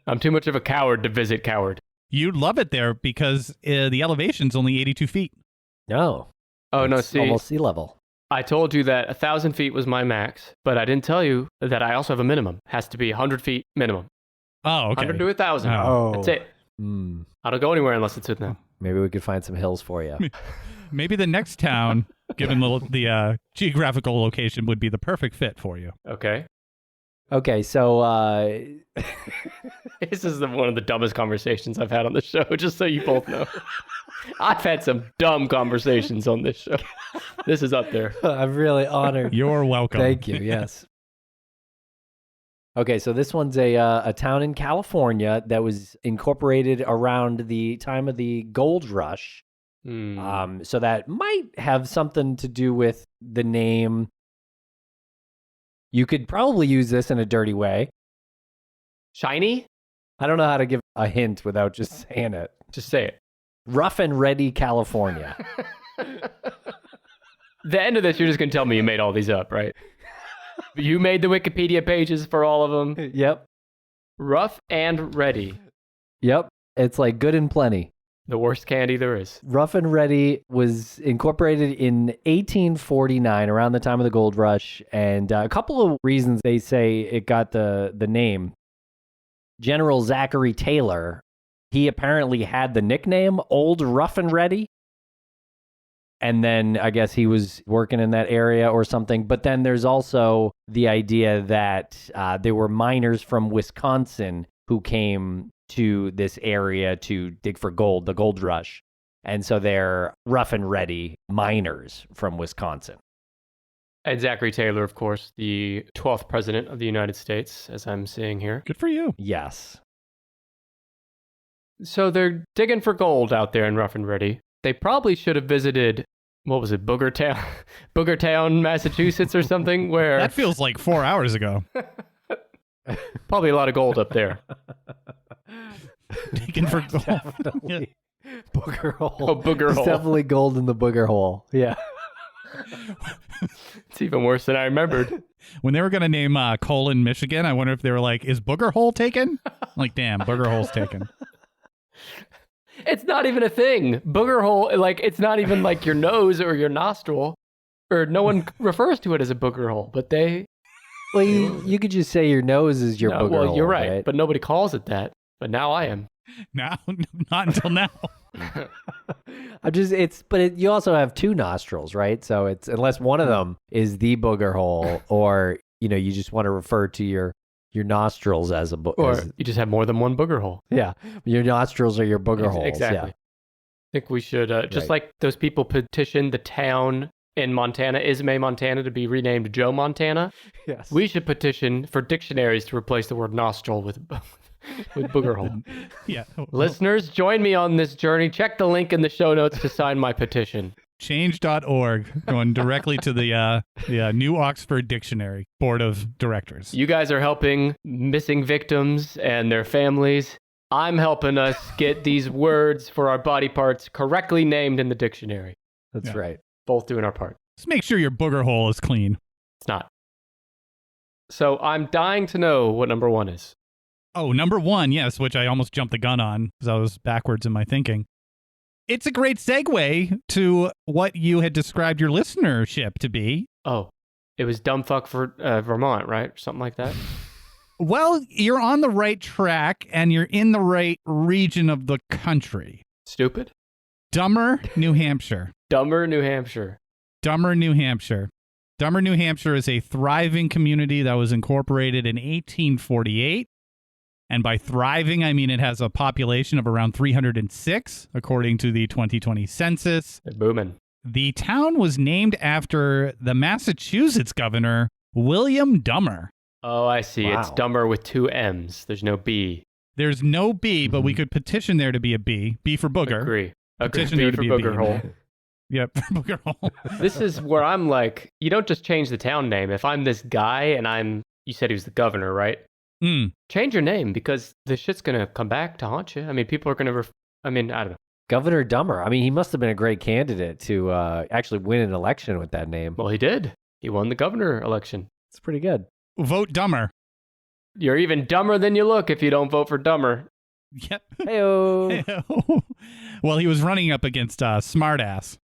I'm too much of a coward to visit Coward. You'd love it there because the elevation's only 82 feet. No. Oh, no, It's see. almost sea level. I told you that 1,000 feet was my max, but I didn't tell you that I also have a minimum. Has to be 100 feet minimum. Oh, okay. 100 to 1,000. Oh. That's it. I don't go anywhere unless it's with them. Maybe we could find some hills for you. Maybe the next town, given the geographical location, would be the perfect fit for you. Okay. Okay, so This is one of the dumbest conversations I've had on the show, just so you both know. I've had some dumb conversations on this show. This is up there. I'm really honored. You're welcome. Thank you. Yes. Okay, so this one's a town in California that was incorporated around the time of the gold rush. So that might have something to do with the name. You could probably use this in a dirty way. Shiny? I don't know how to give a hint without just saying it. Just say it. Rough and Ready, California. The end of this, you're just going to tell me you made all these up, right? You made the Wikipedia pages for all of them. Yep. Rough and Ready. Yep. It's like good and plenty. The worst candy there is. Rough and Ready was incorporated in 1849, around the time of the gold rush. And a couple of reasons they say it got the name. General Zachary Taylor, he apparently had the nickname Old Rough and Ready. And then I guess he was working in that area or something. But then there's also the idea that there were miners from Wisconsin who came to this area to dig for gold, the gold rush. And so they're rough and ready miners from Wisconsin. And Zachary Taylor, of course, the 12th president of the United States, as I'm seeing here. Good for you. Yes. So they're digging for gold out there in Rough and Ready. They probably should have visited, what was it, Booger Town, Massachusetts or something, where... That feels like 4 hours ago. Probably a lot of gold up there. Digging for gold. Definitely. Booger Hole. Oh, Booger There's Hole. definitely gold in the Booger Hole. Yeah. It's even worse than I remembered. When they were going to name Colon, Michigan, I wonder if they were like, is Booger Hole taken? Like, damn, Booger Hole's taken. It's not even a thing. Booger Hole, like, it's not even like your nose or your nostril. or no one refers to it as a booger hole, but they... Well, you could just say your nose is your booger hole. Well, you're right, but nobody calls it that. But now I am. Now, not until now. You also have two nostrils, right? So it's unless one of them is the booger hole, or you just want to refer to your nostrils as a or you just have more than one booger hole. Yeah, your nostrils are your booger holes. Exactly. Yeah. I think we should just like those people petitioned the town in Montana, Ismay, Montana, to be renamed Joe Montana. Yes. We should petition for dictionaries to replace the word nostril with booger hole. Yeah. Listeners, join me on this journey. Check the link in the show notes to sign my petition. Change.org, going directly to the New Oxford Dictionary Board of Directors. You guys are helping missing victims and their families. I'm helping us get these words for our body parts correctly named in the dictionary. That's right. Both doing our part. Just make sure your booger hole is clean. It's not. So I'm dying to know what number one is. Oh, number one, yes, which I almost jumped the gun on because I was backwards in my thinking. It's a great segue to what you had described your listenership to be. Oh, it was dumbfuck for Vermont, right? Or something like that? Well, you're on the right track and you're in the right region of the country. Stupid? Dummer, New Hampshire. Dummer, New Hampshire. Dummer, New Hampshire. Dummer, New Hampshire is a thriving community that was incorporated in 1848. And by thriving, I mean it has a population of around 306, according to the 2020 census. They're booming. The town was named after the Massachusetts governor, William Dummer. Oh, I see. Wow. It's Dummer with two M's. There's no B. There's no B, but we could petition there to be a B. B for booger. Agree. Petition B there to for be a booger B. hole. Yep, booger hole. This is where I'm like, you don't just change the town name. If I'm this guy and you said he was the governor, right? Change your name because this shit's going to come back to haunt you. I mean, people are going to, I don't know. Governor Dummer. I mean, he must have been a great candidate to actually win an election with that name. Well, he did. He won the governor election. It's pretty good. Vote Dummer. You're even dumber than you look if you don't vote for Dummer. Yep. Hey-o. Hey-o. Well, he was running up against Smartass.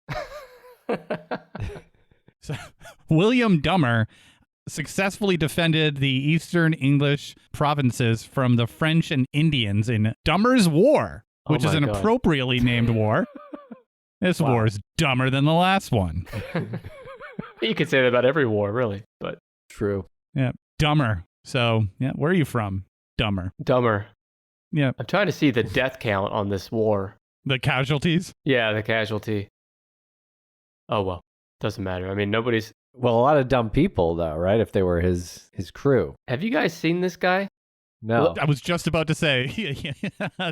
So, William Dummer successfully defended the Eastern English provinces from the French and Indians in Dummer's War, which is an appropriately named war. This war is dumber than the last one. You could say that about every war, really, but true. Yeah, Dummer. So, yeah, where are you from? Dummer. Dumber. Yeah. I'm trying to see the death count on this war. The casualties? Yeah, the casualty. Oh, well, doesn't matter. I mean, nobody's... Well, a lot of dumb people, though, right? If they were his crew. Have you guys seen this guy? No. I was just about to say,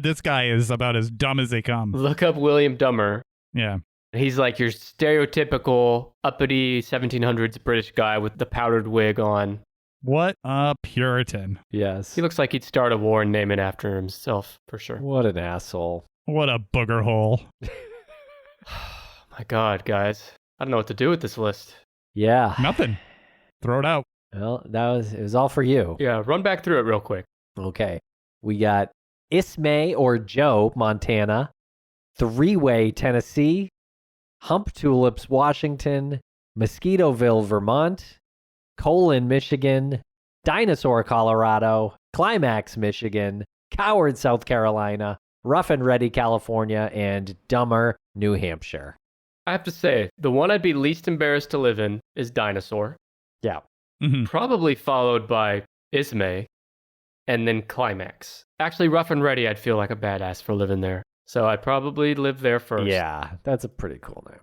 this guy is about as dumb as they come. Look up William Dummer. Yeah. He's like your stereotypical uppity 1700s British guy with the powdered wig on. What a Puritan. Yes. He looks like he'd start a war and name it after himself, for sure. What an asshole. What a booger hole. My God, guys. I don't know what to do with this list. Yeah. Nothing. Throw it out. Well, it was all for you. Yeah, run back through it real quick. Okay. We got Ismay or Joe, Montana, Three-Way, Tennessee, Hump Tulips, Washington, Mosquitoville, Vermont, Colon, Michigan, Dinosaur, Colorado, Climax, Michigan, Coward, South Carolina, Rough and Ready, California, and Dummer, New Hampshire. I have to say, the one I'd be least embarrassed to live in is Dinosaur. Yeah. Mm-hmm. Probably followed by Ismay, and then Climax. Actually, Rough and Ready, I'd feel like a badass for living there. So I'd probably live there first. Yeah, that's a pretty cool name.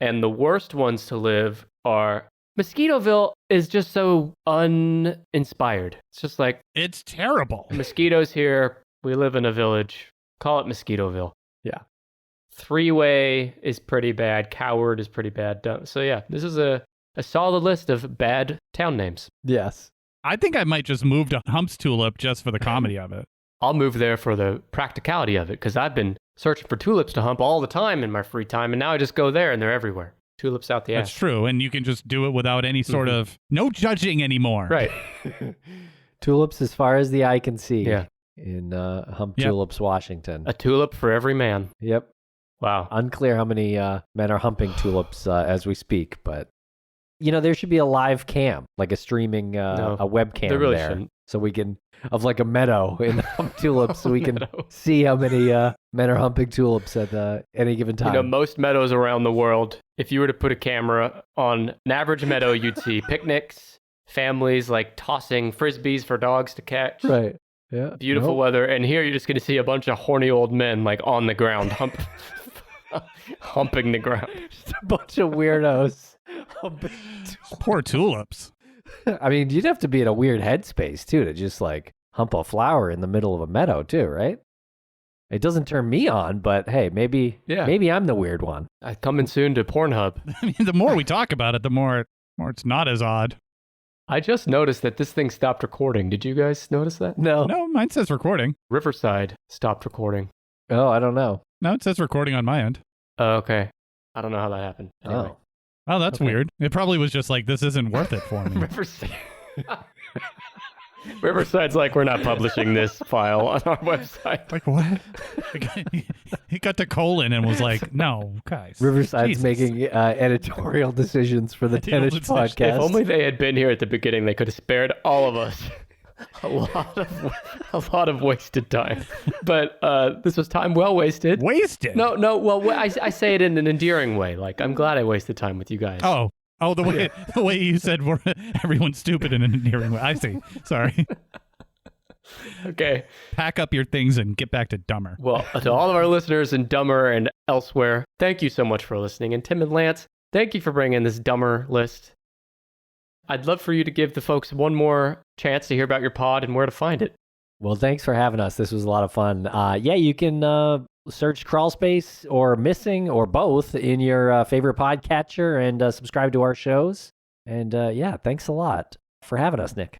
And the worst ones to live are... Mosquitoville is just so uninspired. It's just like... It's terrible. Mosquitoes here. We live in a village. Call it Mosquitoville. Yeah. Three-Way is pretty bad. Coward is pretty bad. So yeah, this is a solid list of bad town names. Yes. I think I might just move to Humps Tulip just for the comedy of it. I'll move there for the practicality of it because I've been searching for tulips to hump all the time in my free time, and now I just go there and they're everywhere. Tulips out the ass. That's true, and you can just do it without any sort of... No judging anymore. Right. Tulips as far as the eye can see. Yeah. In Hump Tulips, Washington. A tulip for every man. Yep. Wow. Unclear how many men are humping tulips as we speak, but there should be a live cam, like a streaming, a webcam there really there. shouldn't. So we can, of like a meadow in the hump tulips, so we can see how many men are humping tulips at any given time. Most meadows around the world, if you were to put a camera on an average meadow, you'd see picnics, families like tossing frisbees for dogs to catch. Right. Yeah. Beautiful weather. And here you're just going to see a bunch of horny old men like on the ground, humping the ground. Just a bunch of weirdos. Poor tulips. I mean, you'd have to be in a weird headspace, too, to just like hump a flower in the middle of a meadow, too, right? It doesn't turn me on, but hey, maybe I'm the weird one. Coming soon to Pornhub. I mean, the more we talk about it, the more it's not as odd. I just noticed that this thing stopped recording. Did you guys notice that? No. No, mine says recording. Riverside stopped recording. Oh, I don't know. No, it says recording on my end. Okay. I don't know how that happened. Anyway. Oh, that's weird. It probably was just like, this isn't worth it for me. Riverside's like, we're not publishing this file on our website. Like, what? He got to colon and was like, no, guys. Riverside's making editorial decisions for the Tennis Podcast. If only they had been here at the beginning, they could have spared all of us a lot of wasted time. But this was time well wasted. Wasted? No. Well, I say it in an endearing way. Like, I'm glad I wasted time with you guys. Oh, the way you said everyone's stupid in an endearing way. I see. Sorry. Okay. Pack up your things and get back to Dummer. Well, to all of our listeners in Dummer and elsewhere, thank you so much for listening. And Tim and Lance, thank you for bringing this Dummer list. I'd love for you to give the folks one more chance to hear about your pod and where to find it. Well, thanks for having us. This was a lot of fun. You can search Crawlspace or Missing or both in your favorite podcatcher and subscribe to our shows. And thanks a lot for having us, Nick.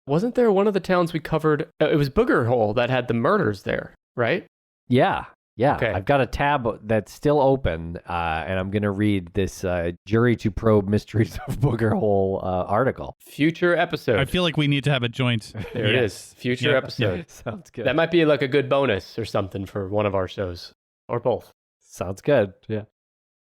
Wasn't there one of the towns we covered? It was Booger Hole that had the murders there, right? Yeah. Okay. I've got a tab that's still open, and I'm going to read this Jury to Probe Mysteries of Booger Hole article. Future episode. I feel like we need to have a joint. There it is. Future episode. Sounds good. That might be like a good bonus or something for one of our shows, or both. Sounds good. Yeah.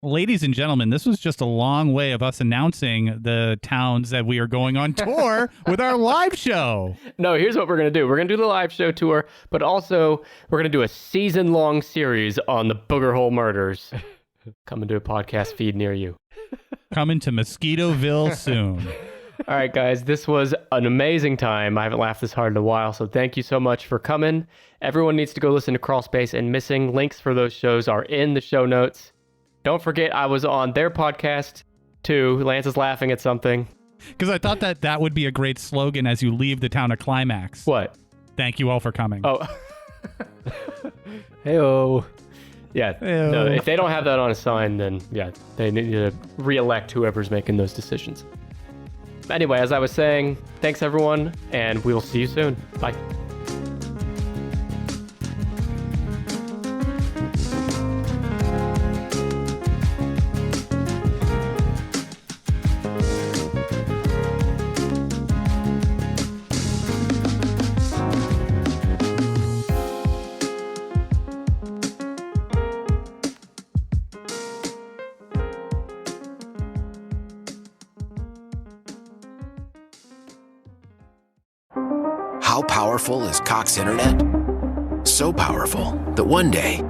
Ladies and gentlemen, this was just a long way of us announcing the towns that we are going on tour with our live show. No, here's what we're going to do. We're going to do the live show tour, but also we're going to do a season-long series on the Booger Hole murders. Coming to a podcast feed near you. Coming to Mosquitoville soon. All right, guys, this was an amazing time. I haven't laughed this hard in a while, so thank you so much for coming. Everyone needs to go listen to Crawlspace and Missing. Links for those shows are in the show notes. Don't forget, I was on their podcast, too. Lance is laughing at something. Because I thought that would be a great slogan as you leave the town of Climax. What? Thank you all for coming. Oh. Hey-oh. Yeah. Hey-o. No, if they don't have that on a sign, then, they need to re-elect whoever's making those decisions. Anyway, as I was saying, thanks, everyone, and we will see you soon. Bye. How powerful is Cox Internet? So powerful that one day,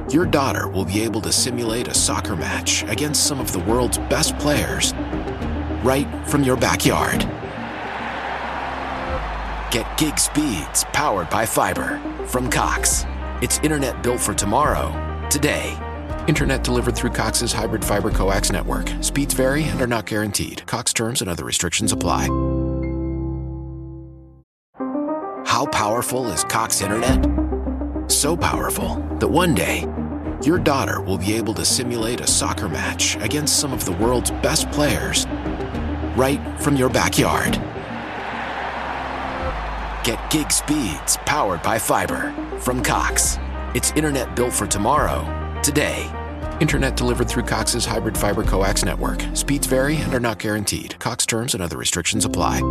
your daughter will be able to simulate a soccer match against some of the world's best players right from your backyard. Get gig speeds powered by fiber from Cox. It's internet built for tomorrow, today. Internet delivered through Cox's hybrid fiber coax network. Speeds vary and are not guaranteed. Cox terms and other restrictions apply. How powerful is Cox Internet? So powerful that one day, your daughter will be able to simulate a soccer match against some of the world's best players right from your backyard. Get gig speeds powered by fiber from Cox. It's internet built for tomorrow, today. Internet delivered through Cox's hybrid fiber coax network. Speeds vary and are not guaranteed. Cox terms and other restrictions apply.